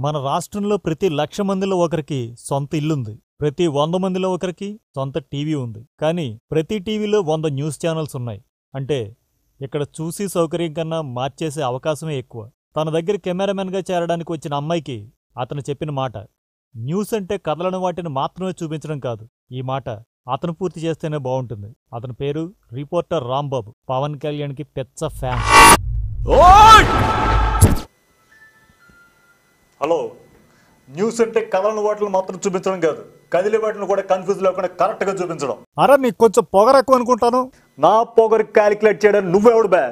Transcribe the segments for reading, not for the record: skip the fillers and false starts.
మన రాష్ట్రంలో ప్రతి 1,00,000 మందిలో ఒకరికి సొంత ఇల్లుంది. ప్రతి 100 మందిలో ఒకరికి సొంత టీవీ ఉంది. కానీ ప్రతి టీవీలో 100 న్యూస్ ఛానల్స్ ఉన్నాయి. అంటే ఇక్కడ చూసి సౌకర్యం కన్నా మార్చేసే అవకాశమే ఎక్కువ. తన దగ్గర కెమెరామెన్గా చేరడానికి వచ్చిన అమ్మాయికి అతను చెప్పిన మాట, న్యూస్ అంటే కథలను వాటిని మాత్రమే చూపించడం కాదు. ఈ మాట అతను పూర్తి చేస్తేనే బాగుంటుంది. అతని పేరు రిపోర్టర్ రాంబాబు. పవన్ కళ్యాణ్కి పెద్ద ఫ్యాన్. హలో, న్యూస్ అంటే కథలను వాటిని మాత్రం చూపించడం కాదు, కదిలే వాటిని కూడా కన్ఫ్యూజ్ లేకుండా కరెక్ట్గా చూపించడం. అరే నీకు కొంచెం పొగరు ఎక్కువ అనుకుంటాను. నా పొగరు క్యాలిక్యులేట్ చేయడానికి నువ్వెవడు బే?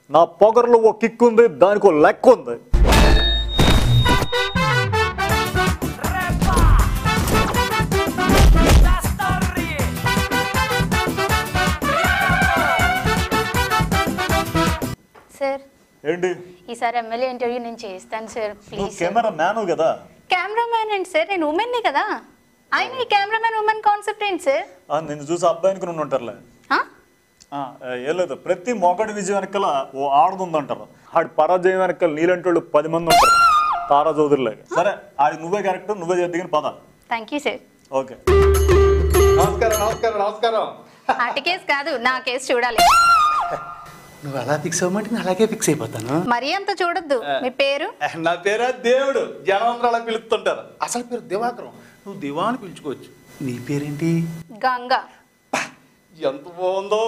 నా పొగరులో ఓ కిక్ ఉంది, దానికి ఓ లెక్క ఉంది. సార్ ఏంటి ఈసారి ఎమ్మెల్యే ఇంటర్వ్యూ నేను చేస్తాను సార్, ప్లీజ్. కెమెరా మ్యాన్ కదా? కెమెరామ్యాన్ ఏంటి సార్, నేను ఉమెన్ కదా. ఆయన ఈ కెమెరామ్యాన్ ఉమెన్ కాన్సెప్ట్ ఏంటి సార్? నేను చూసి అబ్బాయి అనుకుని ఉంటారులే. ఏం లేదు, ప్రతి మొగడి విజయం వెనకాల ఓ ఆడది ఉందంటారు. ఆడి పరాజయం వెనకాల నీలంటోళ్ళు 10 మంది ఉంటారు. తారా చౌదరిలాగా. సరే, ఆడి నువ్వే కరెక్ట్, నువ్వే చేద్దిగిన పద. Thank you sir. ఓకే. నమస్కారం నమస్కారం నమస్కారం. అటు కేసు కాదు, నా కేసు చూడాలి. నువ్వు అలా ఫిక్స్ అవ్వమంటే నేను అలాగే ఫిక్స్ అయిపోతాను. మరీ అంత చూడొద్దు. మీ పేరు? నా పేరు దేవుడు, జనం అలా పిలుస్తుంటారు. అసలు పేరు దివాకరం, నువ్వు దివా అని పిలుచుకోవచ్చు. నీ పేరేంటి? గంగా. ఎంత బాగుందో.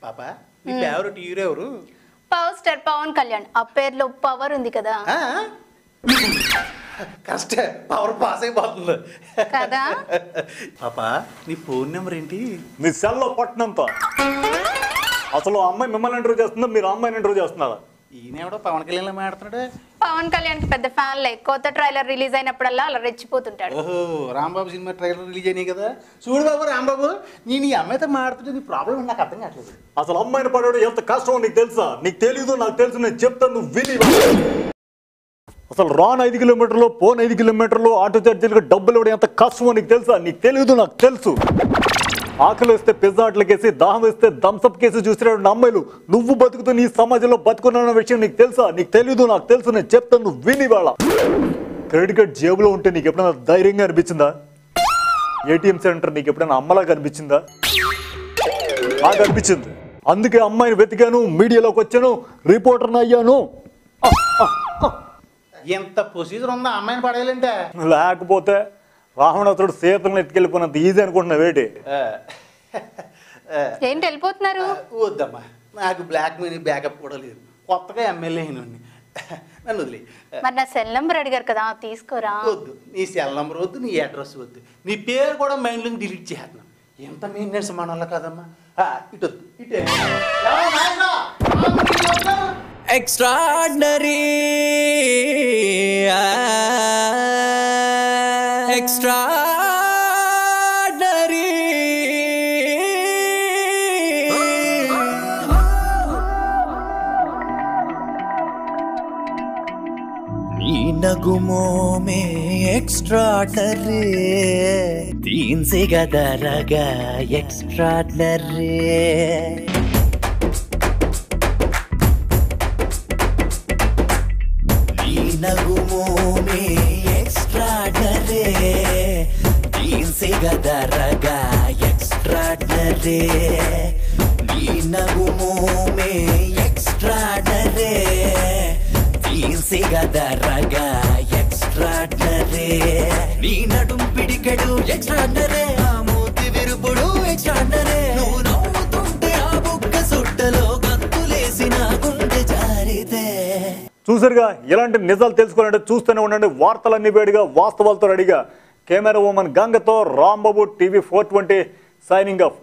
పాప నీ ఫేవరెట్ హీరో ఎవరు? Power star Pawan Kalyan. ఆ పేరులో పవర్ ఉంది కదా. కష్టే, పవర్ పాస్ అయిపోతుంది కదా. పాప నీ ఫోన్ నెంబర్ ఏంటి? మీ సెల్లో పట్టినంత. అసలు అమ్మాయి మిమ్మల్ని ఇంటర్వ్యూ చేస్తుందా, మీరు అమ్మాయిని ఇంటర్వ్యూ చేస్తున్నారా? ఈయనెవడో పవన్ కళ్యాణ్ మాట్లాడుతున్నాడు. పవన్ కళ్యాణ్ కి పెద్ద ఫ్యాన్ లే. కొత్త ట్రైలర్ రిలీజ్ అయినప్పుడల్లా అలా రెచ్చిపోతుంటాడు. ఓహో, రాంబాబు సినిమా ట్రైలర్ రిలీజ్ అయినాయి కదా. చూడు బాబు రాంబాబు, నేను ఈ అమ్మాయితో మాట్లాడుతుంటే నీ ప్రాబ్లం నాకు అర్థం కావట్లేదు. అసలు అమ్మాయిని పడేవాడు ఎంత కష్టమో నీకు తెలుసా? నీకు తెలీదు, నాకు తెలుసు. నేను చెప్తాను, నువ్వు విని. అసలు రాన్ 5 కిలోమీటర్లు, పోన్ 5 కిలోమీటర్లు ఆటో ఛార్జీలకు డబ్బులు ఇవ్వడం ఎంత కష్టమో నీకు తెలుసా? నీకు తెలీదు, నాకు తెలుసు. ఆకలి వేస్తే పిజ్జా అట్లకేసి, దాహం వేస్తే థమ్స్అప్ కేసి చూసినాడు అమ్మాయిలు. నువ్వు బతుకుతూ నీ సమాజంలో బతుకున్న విషయం నీకు తెలుసా? నీకు తెలీదు, నాకు తెలుసు. నేను చెప్తాను, నువ్వు విని. వాళ్ళ క్రెడిట్ కార్డ్ జేబులో ఉంటే నీకు ఎప్పుడైనా ధైర్యంగా అనిపించిందా? ఏటీఎం సెంటర్ నీకు ఎప్పుడైనా అమ్మలాగా అనిపించిందా? నాకు అనిపించింది. అందుకే అమ్మాయిని వెతికాను, మీడియాలోకి వచ్చాను, రిపోర్టర్ని అయ్యాను. ఎంత ప్రొసీజర్ ఉందా అమ్మాయిని పడేయాలంటే? లేకపోతే రావణాసురుడు సీతలను ఎత్తుకెళ్ళిపోయినంత ఈజీ అనుకుంటున్నావు ఏంటి? ఏంటి వెళ్ళిపోతున్నారు? వద్దమ్మా, నాకు బ్లాక్ మనీ బ్యాకప్ కూడా లేదు. కొత్తగా ఎమ్మెల్యే అయినండి, నన్ను వదిలే. మరి నా సెల్ నెంబర్ అడిగారు కదా, తీసుకోరా. వద్దు, నీ సెల్ నెంబర్ వద్దు, నీ అడ్రస్ వద్దు, నీ పేరు కూడా మైండ్లో డిలీట్ చేస్తున్నాను. ఎంత మెయింటెనెన్స్ మన వల్ల కదమ్మా. ఇటు వద్దు, ఇటే. Extraordinary, extraordinary. नी नगुमो में extraordinary, तीन से गदरगा extraordinary. नगुमों में एक्स्ट्राऑर्डिनरी, तीन से गदरगा एक्स्ट्राऑर्डिनरी. नी नगुमों में एक्स्ट्राऑर्डिनरी, तीन से गदरगा एक्स्ट्राऑर्डिनरी. नी नडुम पिडिकेडु एक्स्ट्राऑर्डिनरी, आ मूति विरुपुडु एक्स्ट्राऑर्डिनरी. నువ్వు నవ్వుతుంటే ఆ బుక్క సుట్టలో గంతులేసిన గుండె జారితే. చూసారుగా, ఇలాంటి నిజాలు తెలుసుకోవాలంటే చూస్తూనే ఉండండి. వార్తలన్నీ వేడిగా, వాస్తవాలతో రెడీగా. కెమెరా ఉమెన్ గంగతో రాంబాబు, టీవీ 420 సైనింగ్ ఆఫ్.